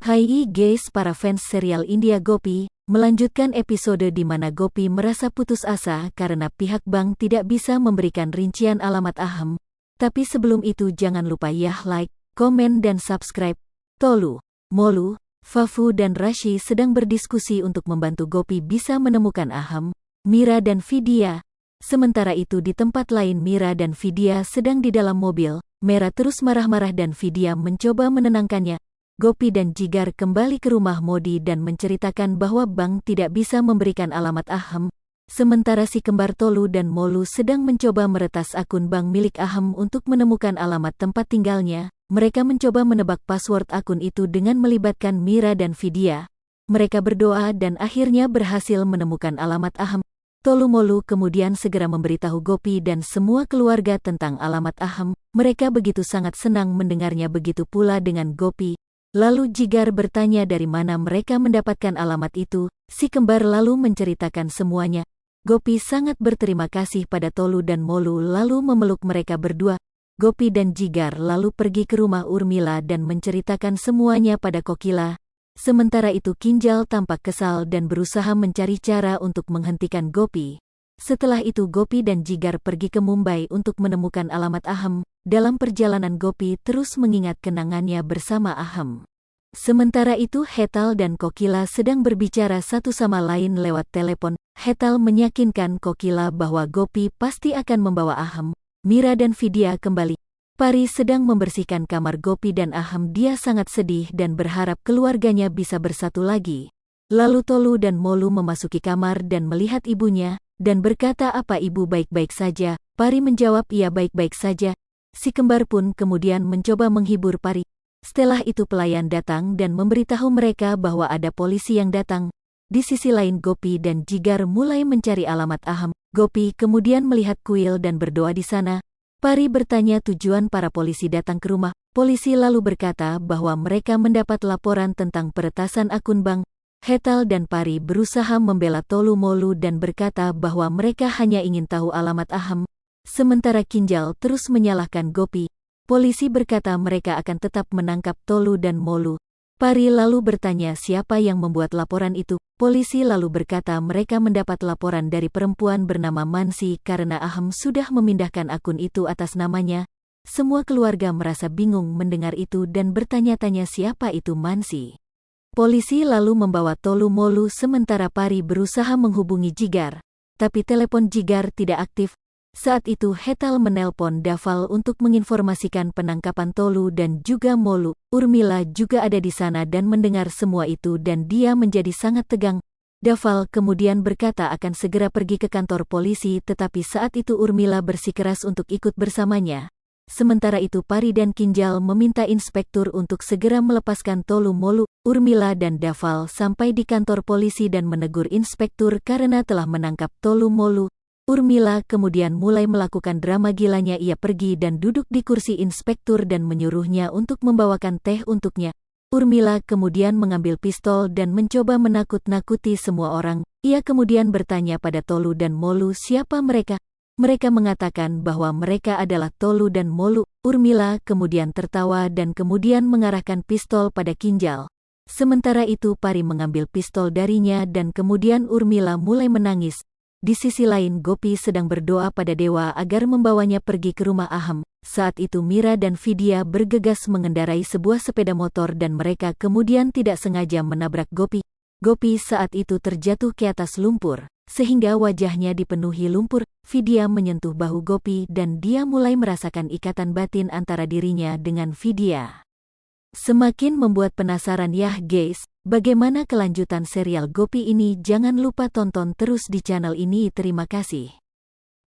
Hai guys, para fans serial India Gopi, melanjutkan episode di mana Gopi merasa putus asa karena pihak bank tidak bisa memberikan rincian alamat Aham. Tapi sebelum itu jangan lupa like, komen dan subscribe. Tolu, Molu, Fafu dan Rashi sedang berdiskusi untuk membantu Gopi bisa menemukan Aham, Mira dan Vidya. Sementara itu di tempat lain Mira dan Vidya sedang di dalam mobil. Mira terus marah-marah dan Vidya mencoba menenangkannya. Gopi dan Jigar kembali ke rumah Modi dan menceritakan bahwa bank tidak bisa memberikan alamat Aham. Sementara si kembar Tolu dan Molu sedang mencoba meretas akun bank milik Aham untuk menemukan alamat tempat tinggalnya. Mereka mencoba menebak password akun itu dengan melibatkan Mira dan Vidya. Mereka berdoa dan akhirnya berhasil menemukan alamat Aham. Tolu Molu kemudian segera memberitahu Gopi dan semua keluarga tentang alamat Aham. Mereka begitu sangat senang mendengarnya, begitu pula dengan Gopi. Lalu Jigar bertanya dari mana mereka mendapatkan alamat itu. Si kembar lalu menceritakan semuanya. Gopi sangat berterima kasih pada Tolu dan Molu lalu memeluk mereka berdua. Gopi dan Jigar lalu pergi ke rumah Urmila dan menceritakan semuanya pada Kokila. Sementara itu Kinjal tampak kesal dan berusaha mencari cara untuk menghentikan Gopi. Setelah itu Gopi dan Jigar pergi ke Mumbai untuk menemukan alamat Aham. Dalam perjalanan Gopi terus mengingat kenangannya bersama Aham. Sementara itu Hetal dan Kokila sedang berbicara satu sama lain lewat telepon. Hetal meyakinkan Kokila bahwa Gopi pasti akan membawa Aham, Mira dan Vidya kembali. Pari sedang membersihkan kamar Gopi dan Aham. Dia sangat sedih dan berharap keluarganya bisa bersatu lagi. Lalu Tolu dan Molu memasuki kamar dan melihat ibunya, dan berkata, "Apa ibu baik-baik saja?" Pari menjawab, "Iya baik-baik saja." Si kembar pun kemudian mencoba menghibur Pari. Setelah itu pelayan datang dan memberitahu mereka bahwa ada polisi yang datang. Di sisi lain Gopi dan Jigar mulai mencari alamat Aham. Gopi kemudian melihat kuil dan berdoa di sana. Pari bertanya tujuan para polisi datang ke rumah. Polisi lalu berkata bahwa mereka mendapat laporan tentang peretasan akun bank. Hetal dan Pari berusaha membela Tolu Molu dan berkata bahwa mereka hanya ingin tahu alamat Aham. Sementara Kinjal terus menyalahkan Gopi. Polisi berkata mereka akan tetap menangkap Tolu dan Molu. Pari lalu bertanya siapa yang membuat laporan itu. Polisi lalu berkata mereka mendapat laporan dari perempuan bernama Mansi karena Aham sudah memindahkan akun itu atas namanya. Semua keluarga merasa bingung mendengar itu dan bertanya-tanya siapa itu Mansi. Polisi lalu membawa Tolu Molu sementara Pari berusaha menghubungi Jigar. Tapi telepon Jigar tidak aktif. Saat itu Hetal menelpon Daval untuk menginformasikan penangkapan Tolu dan juga Molu. Urmila juga ada di sana dan mendengar semua itu dan dia menjadi sangat tegang. Daval kemudian berkata akan segera pergi ke kantor polisi, tetapi saat itu Urmila bersikeras untuk ikut bersamanya. Sementara itu Pari dan Kinjal meminta inspektur untuk segera melepaskan Tolu Molu. Urmila dan Daval sampai di kantor polisi dan menegur inspektur karena telah menangkap Tolu Molu. Urmila kemudian mulai melakukan drama gilanya. Ia pergi dan duduk di kursi inspektur dan menyuruhnya untuk membawakan teh untuknya. Urmila kemudian mengambil pistol dan mencoba menakut-nakuti semua orang. Ia kemudian bertanya pada Tolu dan Molu siapa mereka. Mereka mengatakan bahwa mereka adalah Tolu dan Molu. Urmila kemudian tertawa dan kemudian mengarahkan pistol pada Kinjal. Sementara itu Pari mengambil pistol darinya dan kemudian Urmila mulai menangis. Di sisi lain Gopi sedang berdoa pada dewa agar membawanya pergi ke rumah Aham. Saat itu Mira dan Vidya bergegas mengendarai sebuah sepeda motor dan mereka kemudian tidak sengaja menabrak Gopi. Gopi saat itu terjatuh ke atas lumpur, sehingga wajahnya dipenuhi lumpur. Vidya menyentuh bahu Gopi dan dia mulai merasakan ikatan batin antara dirinya dengan Vidya. Semakin membuat penasaran ya guys, bagaimana kelanjutan serial Gopi ini? Jangan lupa tonton terus di channel ini. Terima kasih.